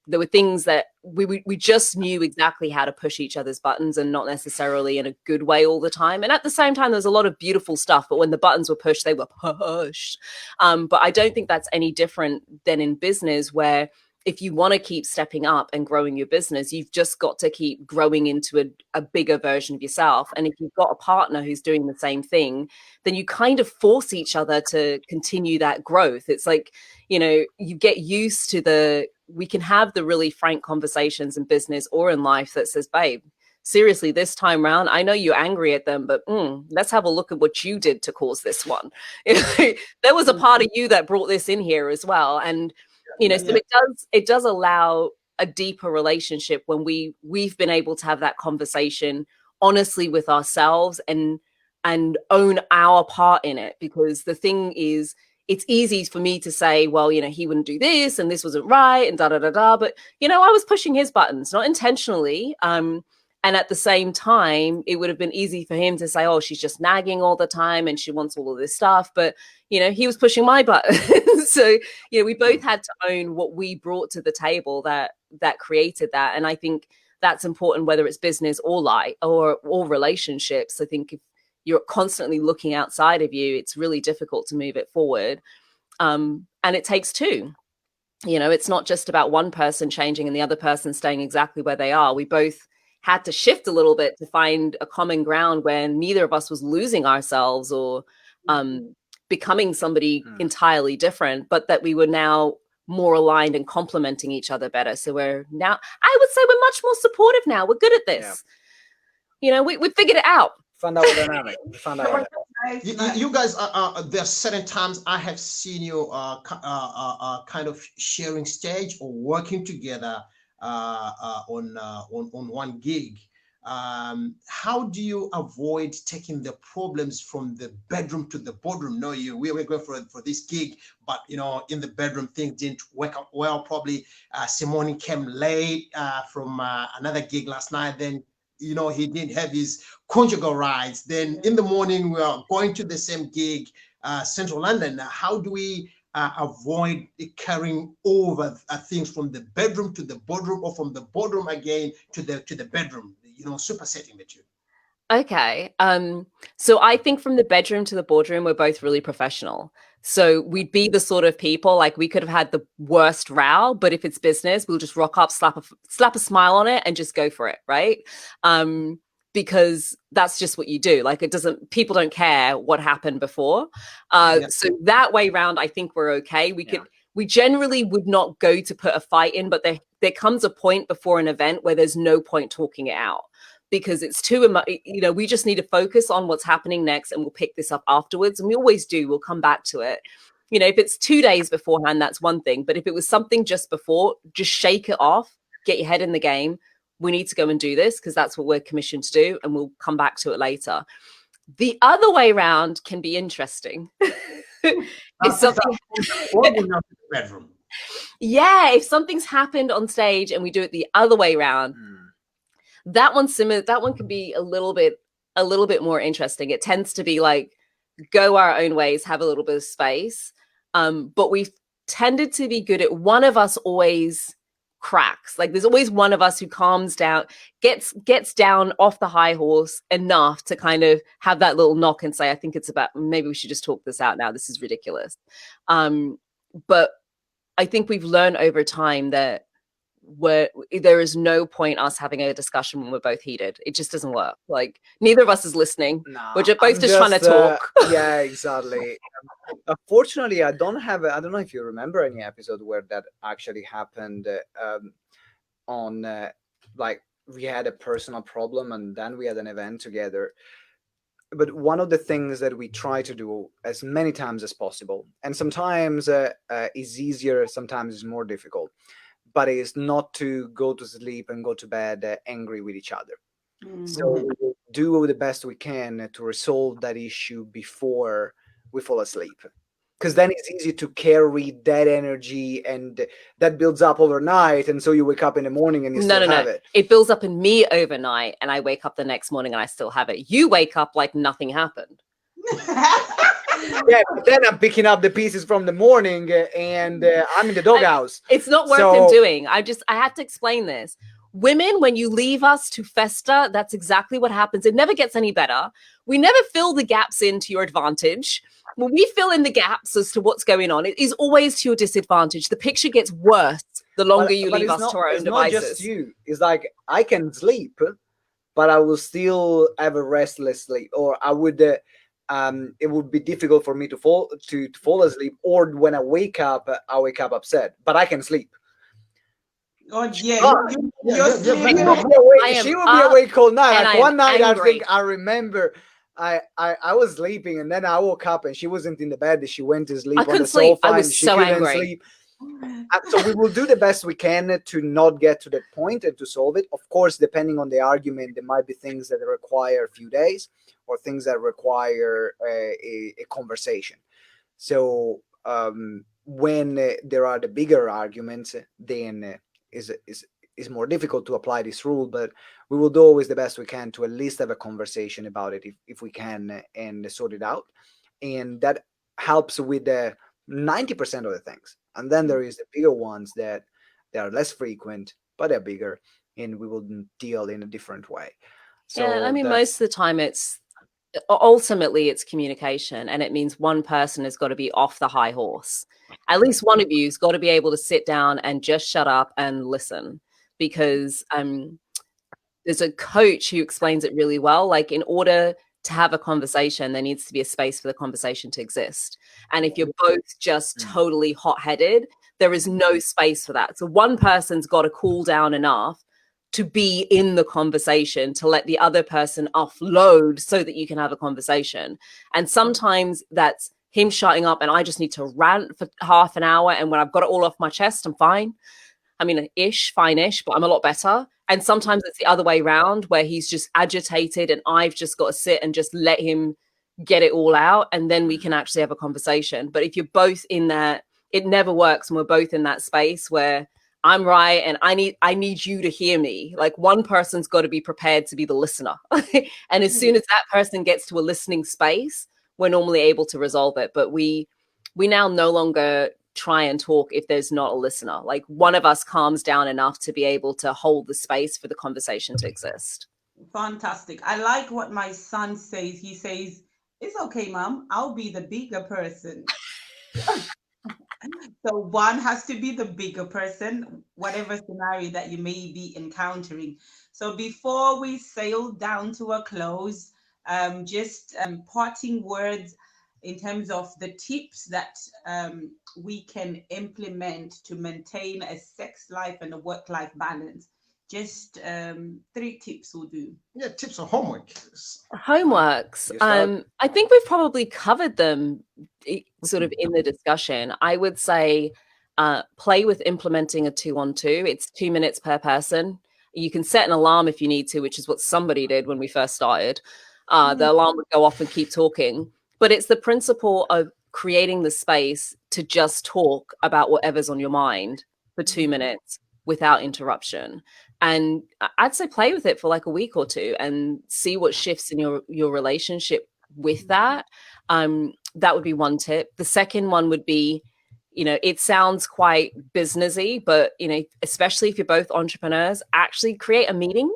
There were things that we just knew exactly how to push each other's buttons, and not necessarily in a good way all the time. And at the same time, there was a lot of beautiful stuff, but when the buttons were pushed, they were pushed. But I don't think that's any different than in business, where if you want to keep stepping up and growing your business, you've just got to keep growing into a bigger version of yourself. And if you've got a partner who's doing the same thing, then you kind of force each other to continue that growth. It's like, you get used to we can have the really frank conversations in business or in life that says, babe, seriously, this time round, I know you're angry at them, but let's have a look at what you did to cause this one. There was a part of you that brought this in here as well. And so it does allow a deeper relationship when we've been able to have that conversation honestly with ourselves and own our part in it. Because the thing is, it's easy for me to say, well, he wouldn't do this and this wasn't right and da da da da. But I was pushing his buttons, not intentionally. And at the same time, it would have been easy for him to say, oh, she's just nagging all the time and she wants all of this stuff. But, he was pushing my buttons. So, we both had to own what we brought to the table that created that. And I think that's important, whether it's business or life or relationships. I think if you're constantly looking outside of you, it's really difficult to move it forward. And it takes 2. It's not just about one person changing and the other person staying exactly where they are. We both had to shift a little bit to find a common ground where neither of us was losing ourselves or becoming somebody entirely different, but that we were now more aligned and complementing each other better. So we're now, I would say, we're much more supportive now. We're good at this. Yeah. We figured it out. Found out dynamic. Found out. You guys there are certain times I have seen you kind of sharing stage or working together on one gig. how do you avoid taking the problems from the bedroom to the boardroom? No, we were going for this gig, but in the bedroom things didn't work out well. Probably Simone came late from another gig last night. Then he didn't have his conjugal rights. Then in the morning we are going to the same gig, Central London. How do we avoid carrying over things from the bedroom to the boardroom, or from the boardroom again to the bedroom? Supersetting the two. Okay. So I think from the bedroom to the boardroom, we're both really professional. So we'd be the sort of people, like, we could have had the worst row, but if it's business, we'll just rock up, slap a smile on it, and just go for it, right? Because that's just what you do. Like, people don't care what happened before. So that way round, I think we're okay. We generally would not go to put a fight in, but there comes a point before an event where there's no point talking it out, because it's we just need to focus on what's happening next, and we'll pick this up afterwards. And we always do. We'll come back to it. If it's 2 days beforehand, that's one thing. But if it was something just before, just shake it off, get your head in the game. We need to go and do this because that's what we're commissioned to do, and we'll come back to it later. The other way around can be interesting. If something bedroom. Yeah, if something's happened on stage and we do it the other way around, that one's similar. That one can be a little bit more interesting. It tends to be like, go our own ways, have a little bit of space. But we've tended to be good at, one of us always cracks. Like, there's always one of us who calms down, gets down off the high horse enough to kind of have that little knock and say, I think it's about, maybe we should just talk this out now. This is ridiculous. But I think we've learned over time that there is no point us having a discussion when we're both heated. It just doesn't work. Like, neither of us is listening. No, we're both just trying to talk. Yeah, exactly. Unfortunately, I don't know if you remember any episode where that actually happened. Like, we had a personal problem and then we had an event together. But one of the things that we try to do as many times as possible, and sometimes is easier, sometimes is more difficult, but is not to go to sleep and go to bed angry with each other. So we will do the best we can to resolve that issue before we fall asleep. Because then it's easy to carry that energy, and that builds up overnight. And so you wake up in the morning and you still have it. It builds up in me overnight, and I wake up the next morning and I still have it. You wake up like nothing happened. Yeah, but then I'm picking up the pieces from the morning and I'm in the doghouse. It's not worth them doing. I have to explain this. Women, when you leave us to fester, that's exactly what happens. It never gets any better. We never fill the gaps in to your advantage. When we fill in the gaps as to what's going on, it is always to your disadvantage. The picture gets worse the longer you leave us to our own devices. It's not just you. It's like, I can sleep, but I will still have a restless sleep, or I would. It would be difficult for me to fall asleep, or when I wake up upset. But I can sleep. Oh yeah, she will be awake all night. Like, one night, angry. I remember I was sleeping, and then I woke up and she wasn't in the bed. She went to sleep on the sofa. I was so angry. Sleep. So we will do the best we can to not get to that point and to solve it. Of course, depending on the argument, there might be things that require a few days, or things that require a conversation. So when there are the bigger arguments, then is more difficult to apply this rule. But we will do always the best we can to at least have a conversation about it if we can, and sort it out. And that helps with the 90% of the things. And then there is the bigger ones that they are less frequent, but they're bigger, and we will deal in a different way. So yeah, I mean, most of the time ultimately it's communication, and it means one person has got to be off the high horse. At least one of you's got to be able to sit down and just shut up and listen, because there's a coach who explains it really well. Like, in order to have a conversation, there needs to be a space for the conversation to exist. And if you're both just totally hot-headed, there is no space for that. So one person's got to cool down enough to be in the conversation, to let the other person offload so that you can have a conversation. And sometimes that's him shutting up and I just need to rant for half an hour. And when I've got it all off my chest, I'm fine. I mean, fine-ish, but I'm a lot better. And sometimes it's the other way around, where he's just agitated and I've just got to sit and just let him get it all out, and then we can actually have a conversation. But if you're both in that, it never works when we're both in that space where I'm right and I need you to hear me. Like, one person's got to be prepared to be the listener. And as soon as that person gets to a listening space, we're normally able to resolve it. But we now no longer try and talk if there's not a listener. Like, one of us calms down enough to be able to hold the space for the conversation to exist. Fantastic. I like what my son says. He says, "It's okay, mom. I'll be the bigger person." So one has to be the bigger person, whatever scenario that you may be encountering. So before we sail down to a close, just parting words in terms of the tips that we can implement to maintain a sex life and a work-life balance. Just 3 tips will do. Yeah, tips on homework. Homeworks. You start. I think we've probably covered them sort of in the discussion. I would say play with implementing a 2-on-2. It's 2 minutes per person. You can set an alarm if you need to, which is what somebody did when we first started. The alarm would go off and keep talking. But it's the principle of creating the space to just talk about whatever's on your mind for 2 minutes without interruption. And I'd say play with it for like a week or two and see what shifts in your relationship with that. That would be one tip. The second one would be, it sounds quite businessy, but especially if you're both entrepreneurs, actually create a meeting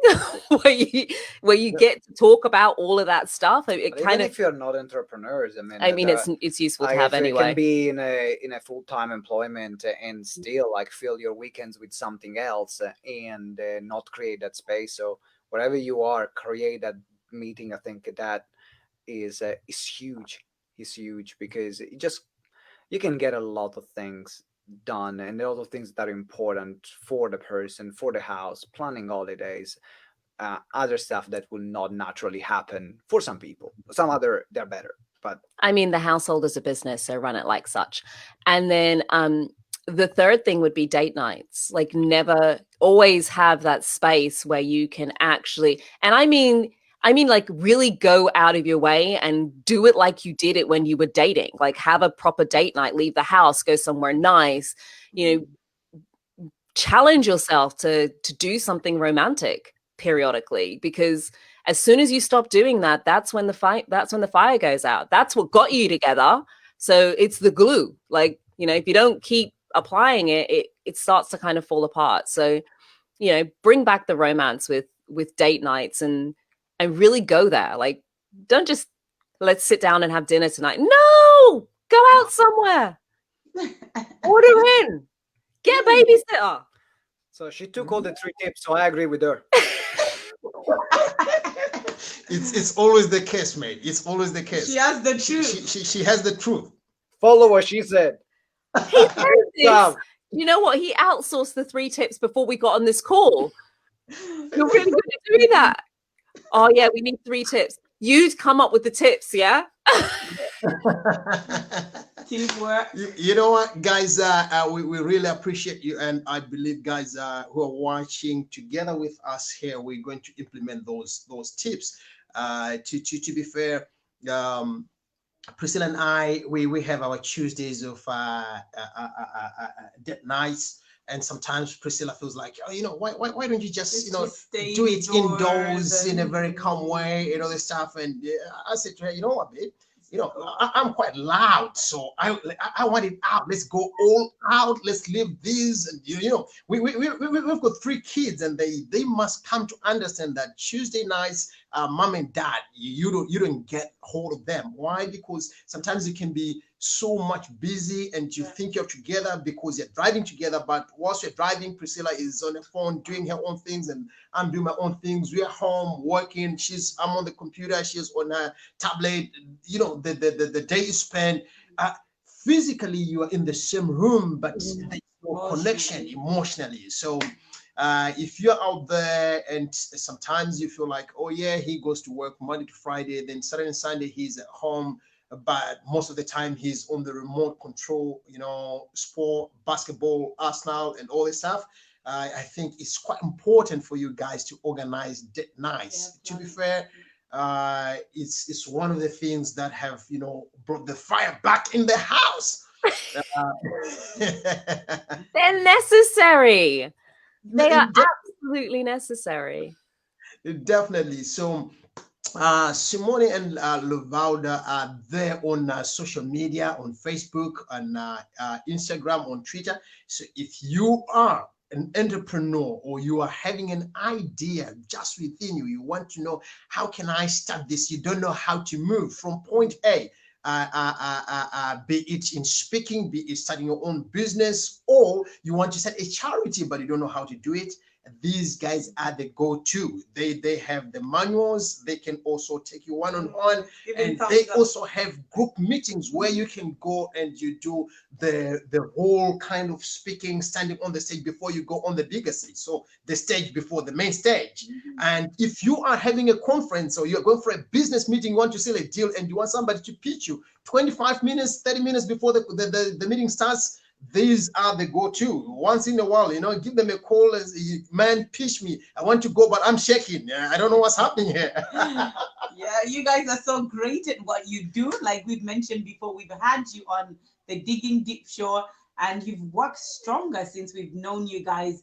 where you get to talk about all of that stuff. It Even kind of, if you're not entrepreneurs, I mean, it's useful to have if you anyway. can be in a full-time employment and still like fill your weekends with something else and not create that space. So wherever you are, create that meeting. I think that is huge. Is huge because you can get a lot of things done and a lot of things that are important for the person, for the house, planning holidays, other stuff that will not naturally happen for some people. Some other, they're better. But I mean, the household is a business, so run it like such. And then the third thing would be date nights. Like, never, always have that space where you can actually, and I mean like really go out of your way and do it like you did it when you were dating. Like, have a proper date night, leave the house, go somewhere nice, challenge yourself to do something romantic periodically, because as soon as you stop doing that, that's when the fire goes out. That's what got you together. So it's the glue. Like, if you don't keep applying it, it starts to kind of fall apart. So, bring back the romance with date nights and really go there. Like, don't just let's sit down and have dinner tonight. No, go out somewhere. Order in. Get a babysitter. so she took all the 3 tips, so I agree with her. It's always the case, mate. It's always the case. She has the truth. She has the truth. Follow what she said. He said this. Stop. You know what? He outsourced the 3 tips before we got on this call. You're really good at doing that. Oh yeah, we need 3 tips. You'd come up with the tips, yeah? Teamwork. You know what, guys? We really appreciate you, and I believe, guys, who are watching together with us here, we're going to implement those tips. To be fair, Priscilla and I, we have our Tuesdays of date nights, and sometimes Priscilla feels like, why don't you just do it indoors in a very calm way and all this stuff. And I said to her, you know what, babe, I'm quite loud, so I want it out. Let's go all out. Let's live this. And we've got 3 kids, and they must come to understand that Tuesday nights, mom and dad, you don't get hold of them. Why? Because sometimes you can be so much busy and you think you're together because you're driving together, but whilst you're driving, Priscilla is on the phone doing her own things and I'm doing my own things. We're home working. I'm on the computer, she's on her tablet. The day is spent physically, you are in the same room, but there's no connection emotionally. So if you're out there and sometimes you feel like, oh yeah, he goes to work Monday to Friday, then Saturday and Sunday he's at home, but most of the time he's on the remote control, sport, basketball, Arsenal, and all this stuff. I think it's quite important for you guys to organize date nights. To be fair, it's one of the things that have, you know, brought the fire back in the house. They're necessary. They are absolutely necessary. Definitely. So Simone and Luvalda are there on social media, on Facebook, on Instagram, on Twitter. So if you are an entrepreneur or you are having an idea just within you, you want to know, how can I start this? You don't know how to move from point A, be it in speaking, be it starting your own business, or you want to start a charity, but you don't know how to do it. These guys are the go-to. They have the manuals. They can also take you one-on-one, and they also have group meetings where you can go and you do the whole kind of speaking, standing on the stage before you go on the bigger stage. So the stage before the main stage. And if you are having a conference or you're going for a business meeting, you want to sell a deal, and you want somebody to pitch you 25 minutes, 30 minutes before the meeting starts, these are the go-to. Once in a while, you know, give them a call as, man, pitch me. I want to go, but I'm shaking. I don't know what's happening here. Yeah, you guys are so great at what you do. Like we've mentioned before, we've had you on the Digging Deep Show, and you've worked stronger since we've known you guys.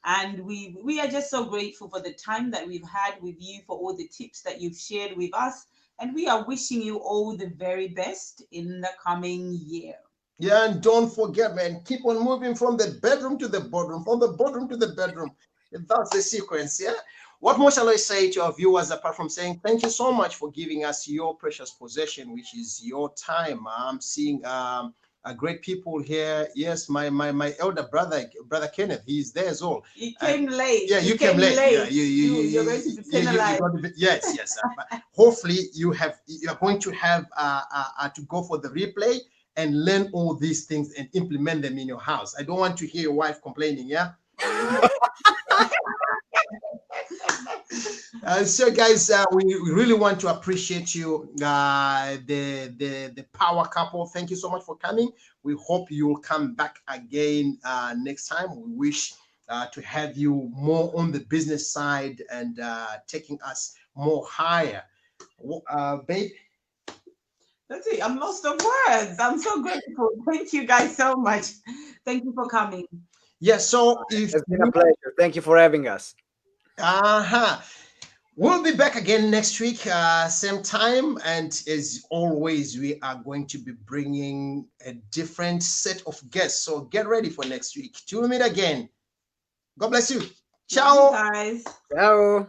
And we are just so grateful for the time that we've had with you, for all the tips that you've shared with us. And we are wishing you all the very best in the coming year. Yeah, and don't forget, man, keep on moving from the bedroom to the boardroom, from the boardroom to the bedroom. That's the sequence, yeah? What more shall I say to our viewers apart from saying thank you so much for giving us your precious possession, which is your time. I'm seeing great people here. Yes, my elder brother, Brother Kenneth, he's there as well. You came late. Yeah, you came late. Yeah, you're going to be penalized. Yes, yes. But hopefully you are going to have to go for the replay and learn all these things and implement them in your house. I don't want to hear your wife complaining, yeah? So guys, we really want to appreciate you, the power couple. Thank you so much for coming. We hope you'll come back again next time. We wish to have you more on the business side and taking us more higher. Babe? That's it. I'm lost of words. I'm so grateful. Thank you guys so much. Thank you for coming. Yeah, so if it's been a pleasure. Thank you for having us. We'll be back again next week, same time. And as always, we are going to be bringing a different set of guests. So get ready for next week. Till we meet again. God bless you. Ciao. Bye, guys. Ciao.